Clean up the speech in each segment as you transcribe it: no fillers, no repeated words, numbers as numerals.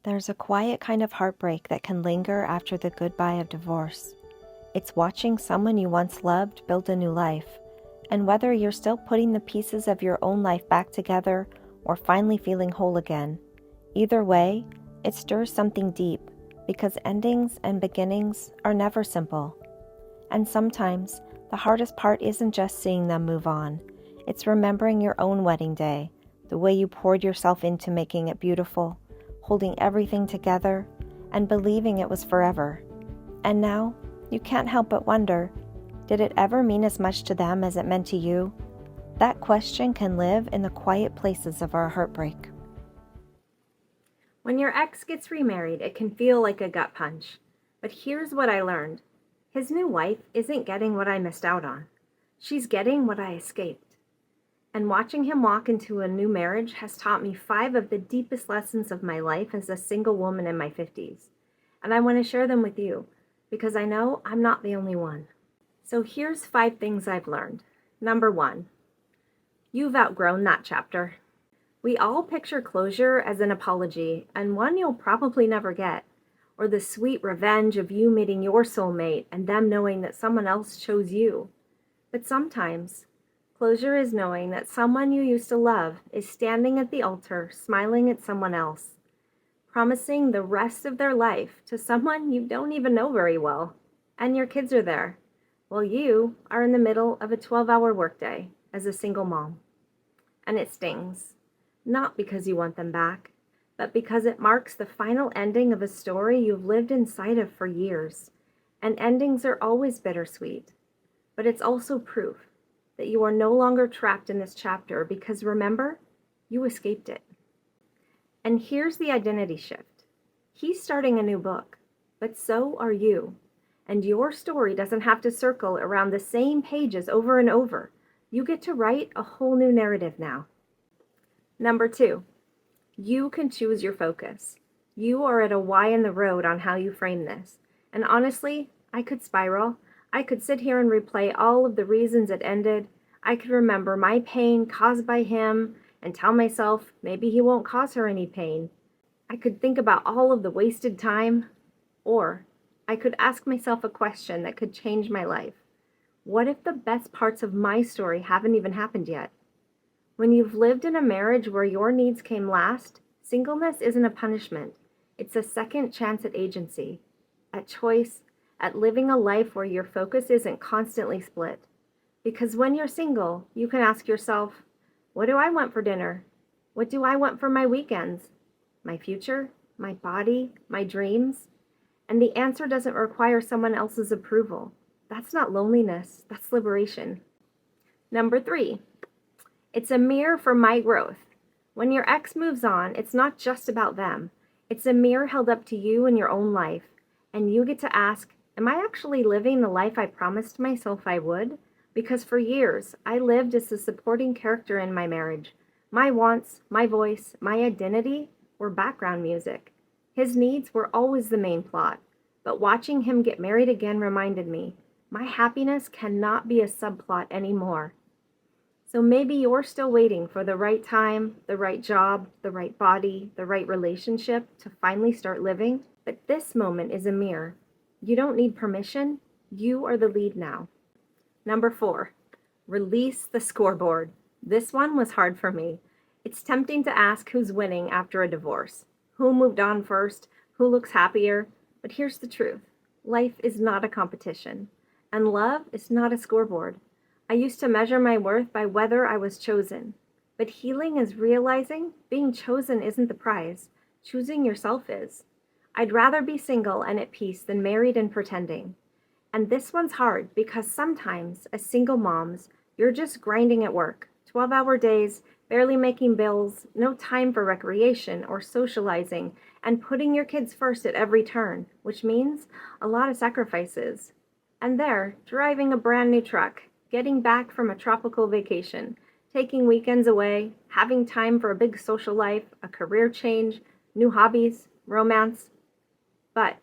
There's a quiet kind of heartbreak that can linger after the goodbye of divorce. It's watching someone you once loved build a new life, and whether you're still putting the pieces of your own life back together or finally feeling whole again. Either way, it stirs something deep, because endings and beginnings are never simple. And sometimes, the hardest part isn't just seeing them move on. It's remembering your own wedding day, the way you poured yourself into making it beautiful, holding everything together, and believing it was forever. And now, you can't help but wonder, did it ever mean as much to them as it meant to you? That question can live in the quiet places of our heartbreak. When your ex gets remarried, it can feel like a gut punch. But here's what I learned. His new wife isn't getting what I missed out on. She's getting what I escaped. And watching him walk into a new marriage has taught me 5 of the deepest lessons of my life as a single woman in my 50s. And I want to share them with you, because I know I'm not the only one. So here's 5 things I've learned. Number 1, you've outgrown that chapter. We all picture closure as an apology, and one you'll probably never get, or the sweet revenge of you meeting your soulmate and them knowing that someone else chose you. But sometimes, closure is knowing that someone you used to love is standing at the altar, smiling at someone else, promising the rest of their life to someone you don't even know very well, and your kids are there, while you are in the middle of a 12-hour workday as a single mom. And it stings, not because you want them back, but because it marks the final ending of a story you've lived inside of for years. And endings are always bittersweet, but it's also proof that you are no longer trapped in this chapter, because remember, you escaped it. And here's the identity shift. He's starting a new book, but so are you. And your story doesn't have to circle around the same pages over and over. You get to write a whole new narrative now. Number 2, you can choose your focus. You are at a Y in the road on how you frame this. And honestly, I could spiral. I could sit here and replay all of the reasons it ended. I could remember my pain caused by him and tell myself maybe he won't cause her any pain. I could think about all of the wasted time, or I could ask myself a question that could change my life. What if the best parts of my story haven't even happened yet? When you've lived in a marriage where your needs came last, singleness isn't a punishment. It's a second chance at agency, at choice, at living a life where your focus isn't constantly split. Because when you're single, you can ask yourself, what do I want for dinner? What do I want for my weekends? My future? My body? My dreams? And the answer doesn't require someone else's approval. That's not loneliness, that's liberation. Number 3, it's a mirror for my growth. When your ex moves on, it's not just about them. It's a mirror held up to you in your own life. And you get to ask, am I actually living the life I promised myself I would? Because for years, I lived as a supporting character in my marriage. My wants, my voice, my identity were background music. His needs were always the main plot. But watching him get married again reminded me, my happiness cannot be a subplot anymore. So maybe you're still waiting for the right time, the right job, the right body, the right relationship to finally start living. But this moment is a mirror. You don't need permission. You are the lead now. Number 4, release the scoreboard. This one was hard for me. It's tempting to ask who's winning after a divorce. Who moved on first? Who looks happier? But here's the truth. Life is not a competition. And love is not a scoreboard. I used to measure my worth by whether I was chosen. But healing is realizing being chosen isn't the prize. Choosing yourself is. I'd rather be single and at peace than married and pretending. And this one's hard because sometimes, as single moms, you're just grinding at work. 12-hour days, barely making bills, no time for recreation or socializing, and putting your kids first at every turn, which means a lot of sacrifices. And there, driving a brand new truck, getting back from a tropical vacation, taking weekends away, having time for a big social life, a career change, new hobbies, romance. But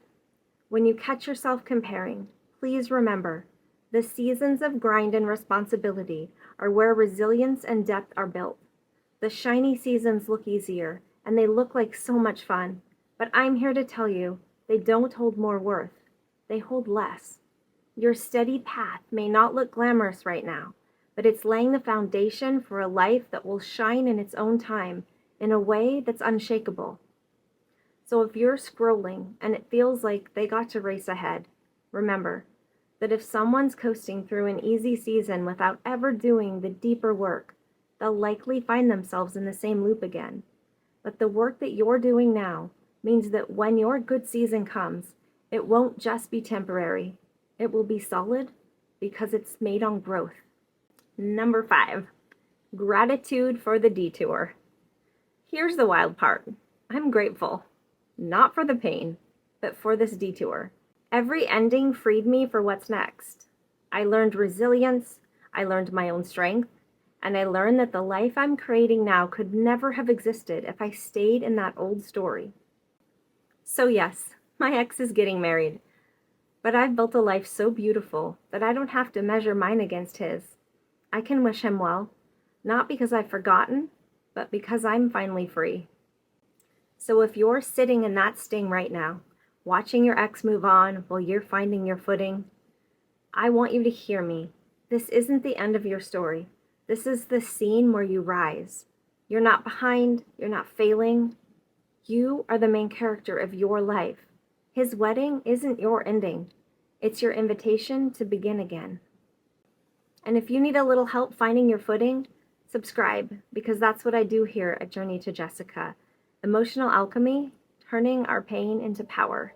when you catch yourself comparing, please remember, the seasons of grind and responsibility are where resilience and depth are built. The shiny seasons look easier, and they look like so much fun. But I'm here to tell you, they don't hold more worth. They hold less. Your steady path may not look glamorous right now, but it's laying the foundation for a life that will shine in its own time in a way that's unshakable. So if you're scrolling and it feels like they got to race ahead, remember that if someone's coasting through an easy season without ever doing the deeper work, they'll likely find themselves in the same loop again. But the work that you're doing now means that when your good season comes, it won't just be temporary. It will be solid because it's made on growth. Number 5, gratitude for the detour. Here's the wild part. I'm grateful, not for the pain, but for this detour. Every ending freed me for what's next. I learned resilience, I learned my own strength, and I learned that the life I'm creating now could never have existed if I stayed in that old story. So yes, my ex is getting married, but I've built a life so beautiful that I don't have to measure mine against his. I can wish him well, not because I've forgotten, but because I'm finally free. So if you're sitting in that sting right now, watching your ex move on while you're finding your footing, I want you to hear me. This isn't the end of your story. This is the scene where you rise. You're not behind, you're not failing. You are the main character of your life. His wedding isn't your ending. It's your invitation to begin again. And if you need a little help finding your footing, subscribe, because that's what I do here at Journey to Jessica. Emotional alchemy, turning our pain into power.